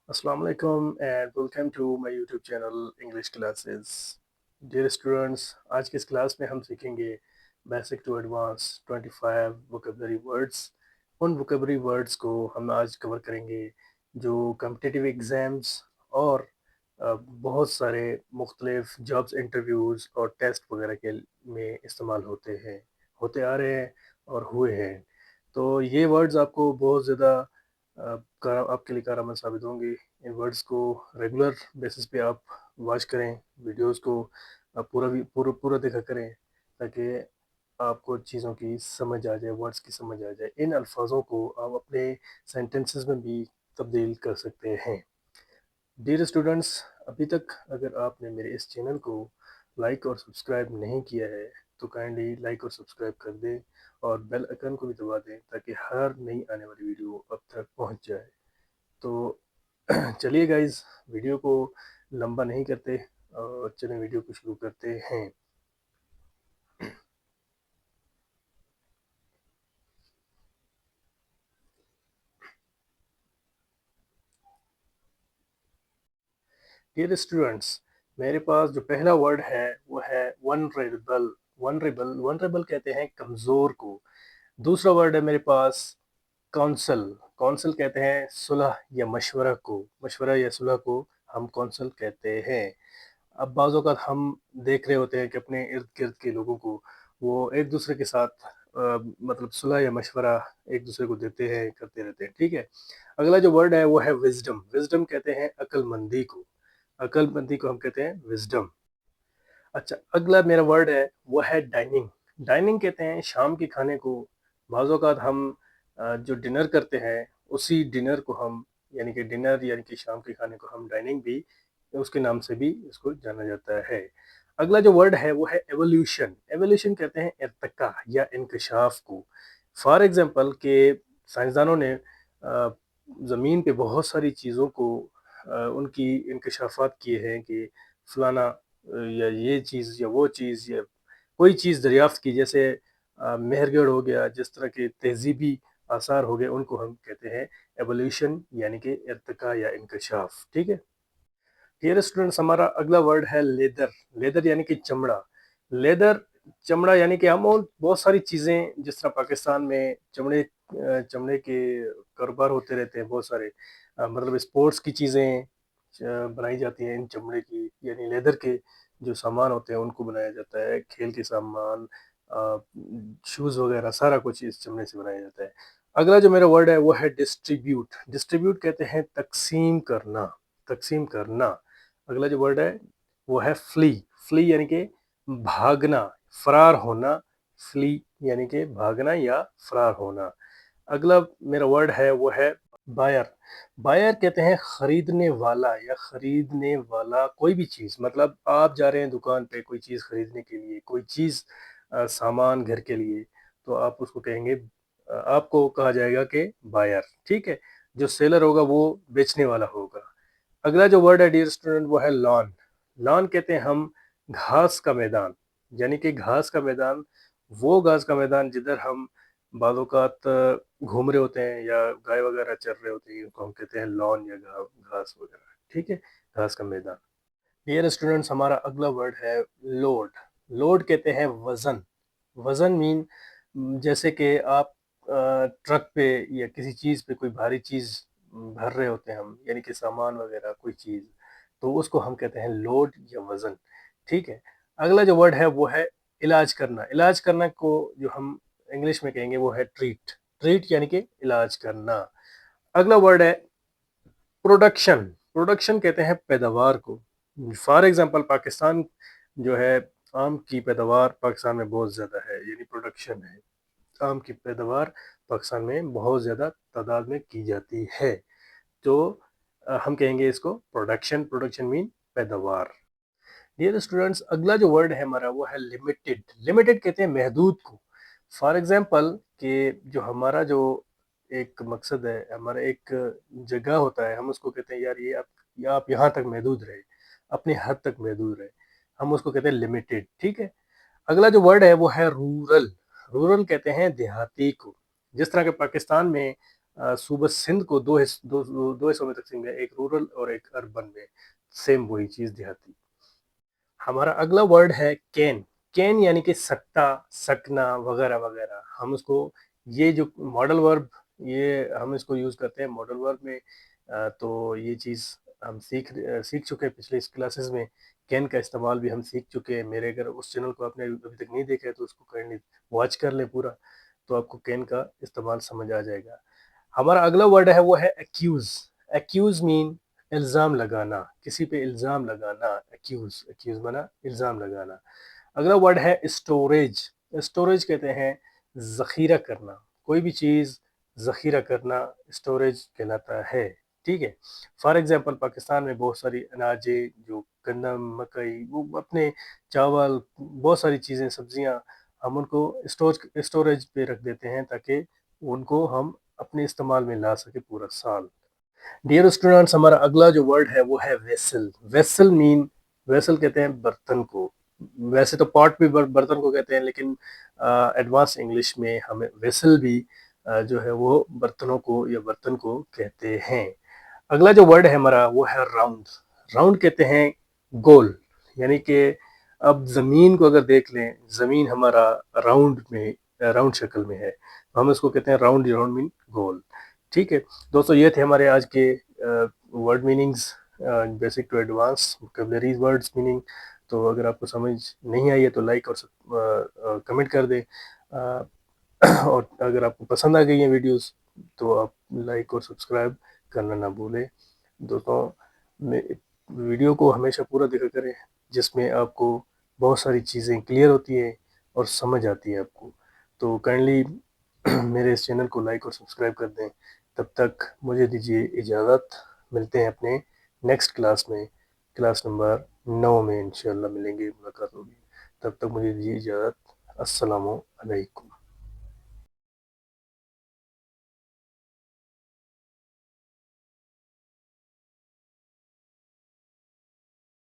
Assalamu alaikum and welcome to my YouTube channel English Classes. Dear students, आज की इस class में हम सीखेंगे basic to advance 25 vocabulary words. उन वोकेबलरी वर्ड्स को हम आज कवर करेंगे जो कम्पिटिटिव एग्ज़ाम्स और बहुत सारे मुख्तलिफ जॉब्स इंटरव्यूज़ और टेस्ट वगैरह के में इस्तेमाल होते आ रहे हैं और हुए हैं। तो ये वर्ड्स आपको बहुत ज़्यादा आपके लिए कारआमद साबित होंगे। इन वर्ड्स को रेगुलर बेसिस पे आप वॉच करें, वीडियोस को पूरा देखा करें ताकि आपको चीज़ों की समझ आ जाए, वर्ड्स की समझ आ जाए। इन अल्फाजों को आप अपने सेंटेंसेस में भी तब्दील कर सकते हैं। डियर स्टूडेंट्स, अभी तक अगर आपने मेरे इस चैनल को लाइक और सब्सक्राइब नहीं किया है तो काइंडली लाइक और सब्सक्राइब कर दें और बेल आइकन को भी दबा दें ताकि हर नई आने वाली वीडियो अब तक पहुंच जाए। तो चलिए गाइज, वीडियो को लंबा नहीं करते और चलें वीडियो को शुरू करते हैं। डियर स्टूडेंट्स, मेरे पास जो पहला वर्ड है वो है वनरेबल। वनरेबल कहते हैं कमज़ोर को। दूसरा वर्ड है मेरे पास काउंसिल। काउंसिल कहते हैं सुलह या मशवरा को। मशवरा या सुलह को हम काउंसिल कहते हैं। अब बाज़ औक़ात हम देख रहे होते हैं कि अपने इर्द-गिर्द के लोगों को वो एक दूसरे के साथ मतलब सुलह या मशवरा एक दूसरे को देते हैं, करते रहते हैं, ठीक है? अगला जो वर्ड है वो है विज़डम। विज़डम कहते हैं अक्लमंदी को। अक्लमंदी को हम कहते हैं विज़डम। अच्छा, अगला मेरा वर्ड है वो है डाइनिंग। डाइनिंग कहते हैं शाम के खाने को। बाज़ औक़ात हम जो डिनर करते हैं उसी डिनर को हम यानी कि शाम के खाने को हम डाइनिंग भी उसके नाम से भी इसको जाना जाता है। अगला जो वर्ड है वो है एवोल्यूशन। एवोल्यूशन कहते हैं इर्तिका या इंकशाफ को। फॉर एग्ज़ाम्पल के साइंसदानों ने ज़मीन पे बहुत सारी चीज़ों को उनकी इंकशाफ़ात किए हैं कि फलाना या ये चीज़ या वो चीज़ या कोई चीज़ दरियाफ़्त की, जैसे मेहरगढ़ हो गया, जिस तरह के तहज़ीबी आसार हो गए, उनको हम कहते हैं एवोल्यूशन यानी कि इर्तिका या इंकशाफ, ठीक है? डियर स्टूडेंट्स, हमारा अगला वर्ड है लेदर। लेदर यानी कि चमड़ा। लेदर चमड़ा यानी कि हम और बहुत सारी चीज़ें, जिस तरह पाकिस्तान में चमड़े के कारोबार होते रहते हैं बहुत सारे। मतलब स्पोर्ट्स की चीज़ें बनाई जाती हैं इन चमड़े की, यानी लेदर के जो सामान होते हैं उनको बनाया जाता है। खेल के सामान, शूज़ वगैरह सारा कुछ इस चमड़े से बनाया जाता है। अगला जो मेरा वर्ड है वो है डिस्ट्रीब्यूट। डिस्ट्रीब्यूट कहते हैं तक़सीम करना, तक़सीम करना। अगला जो वर्ड है वो है फ्ली। फ्ली यानी कि भागना, फरार होना। फ्ली यानी कि भागना या फरार होना। अगला मेरा वर्ड है वो है बायर। बायर कहते हैं खरीदने वाला या खरीदने वाला कोई भी चीज़। मतलब आप जा रहे हैं दुकान पे कोई चीज़ खरीदने के लिए, कोई चीज़ सामान घर के लिए, तो आप उसको कहेंगे, आपको कहा जाएगा कि बायर, ठीक है? जो सेलर होगा वो बेचने वाला होगा। अगला जो वर्ड है डियर स्टूडेंट वो है लॉन। लॉन कहते हैं हम घास का मैदान, यानी कि घास का मैदान, वो घास का मैदान जिधर हम बाज़ औक़ात घूम रहे होते हैं या गाय वगैरह चर रहे होते हैं, उनको हम कहते हैं लॉन या घास वगैरह, ठीक है? घास का मैदान। डियर स्टूडेंट्स, हमारा अगला वर्ड है लोड। लोड कहते हैं वज़न। वज़न मीन जैसे कि आप ट्रक पे या किसी चीज़ पे कोई भारी चीज़ भर रहे होते हैं हम, यानी कि सामान वगैरह कोई चीज़, तो उसको हम कहते हैं लोड या वज़न, ठीक है? अगला जो वर्ड है वो है इलाज करना। इलाज करना को जो हम इंग्लिश में कहेंगे वो है ट्रीट। ट्रीट यानी कि इलाज करना। अगला वर्ड है प्रोडक्शन। प्रोडक्शन कहते हैं पैदावार को। फॉर एग्ज़ाम्पल पाकिस्तान जो है, आम की पैदावार पाकिस्तान में बहुत ज़्यादा है, यानी प्रोडक्शन है। आम की पैदावार पाकिस्तान में बहुत ज़्यादा तादाद में की जाती है। तो हम कहेंगे इसको प्रोडक्शन। प्रोडक्शन मीन पैदावार। डियर स्टूडेंट्स, अगला जो वर्ड है हमारा वो है लिमिटेड। लिमिटेड कहते हैं महदूद को। फॉर एग्ज़ाम्पल कि जो हमारा जो एक मकसद है, हमारा एक जगह होता है, हम उसको कहते हैं यार ये आप यहाँ तक महदूद रहे, अपनी हद तक महदूद रहे, हम उसको कहते हैं लिमिटेड, ठीक है? अगला जो वर्ड है वो है रूरल। रूरल कहते हैं देहाती को। जिस तरह के पाकिस्तान में صوبہ سندھ کو دو حصوں میں تقسیم کیا، ایک رورل اور ایک اربن میں، سیم وہی چیز دیہاتی۔ ہمارا اگلا ورڈ ہے کین۔ کین یعنی کہ سکتا، سکنا وغیرہ وغیرہ۔ ہم اس کو، یہ جو ماڈل ورب، یہ ہم اس کو یوز کرتے ہیں ماڈل ورب میں، تو یہ چیز ہم سیکھ چکے ہیں پچھلے کلاسز میں۔ کین کا استعمال بھی ہم سیکھ چکے ہیں۔ میرے اگر اس چینل کو آپ نے ابھی تک نہیں دیکھا ہے تو اس کو کائنڈلی واچ کر لیں پورا، تو آپ کو کین کا استعمال سمجھ آ جائے گا۔ ہمارا اگلا ورڈ ہے وہ ہے ایکیوز۔ ایکیوز مین الزام لگانا، کسی پہ الزام لگانا، ایکیوز، ایکیوز مانا الزام لگانا۔ اگلا ورڈ ہے اسٹوریج۔ اسٹوریج کہتے ہیں ذخیرہ کرنا، کوئی بھی چیز ذخیرہ کرنا اسٹوریج کہلاتا ہے، ٹھیک ہے۔ فار ایگزامپل پاکستان میں بہت ساری اناجیں جو گندم، مکئی، وہ اپنے چاول، بہت ساری چیزیں، سبزیاں، ہم ان کو اسٹوریج پہ رکھ دیتے ہیں تاکہ ان کو ہم اپنے استعمال میں لا سکے پورا سال۔ ڈیئر اسٹوڈنٹس، ہمارا اگلا جو ورڈ ہے وہ ہے ویسل۔ ویسل مین، ویسل کہتے ہیں برتن کو، ویسے تو پاٹ بھی برتن کو کہتے ہیں، لیکن ایڈوانس انگلش میں ہمیں ویسل بھی جو ہے وہ برتنوں کو یا برتن کو کہتے ہیں۔ اگلا جو ورڈ ہے ہمارا وہ ہے راؤنڈ۔ راؤنڈ کہتے ہیں گول، یعنی کہ اب زمین کو اگر دیکھ لیں، زمین ہمارا راؤنڈ میں، راؤنڈ شکل میں ہے، تو ہم اس کو کہتے ہیں راؤنڈ، راؤنڈ مین گول، ٹھیک ہے دوستو۔ یہ تھے ہمارے آج کے word meanings, basic to advance vocabularies words meaning. تو اگر آپ کو سمجھ نہیں آئی ہے تو لائک اور کمنٹ کر دیں، اور اگر آپ کو پسند آ گئی ہیں ویڈیوز تو آپ لائک اور سبسکرائب کرنا نہ بھولیں۔ دوستوں، ویڈیو کو ہمیشہ پورا دیکھا کریں، جس میں آپ کو بہت ساری چیزیں کلیئر ہوتی ہیں اور سمجھ آتی ہے آپ کو۔ تو کائنڈلی میرے اس چینل کو لائک اور سبسکرائب کر دیں۔ تب تک مجھے دیجیے اجازت، ملتے ہیں اپنے نیکسٹ کلاس میں، کلاس نمبر 9 میں انشاءاللہ ملیں گے، ملاقات ہوگی۔ تب تک مجھے دیجیے اجازت۔ السلام علیکم۔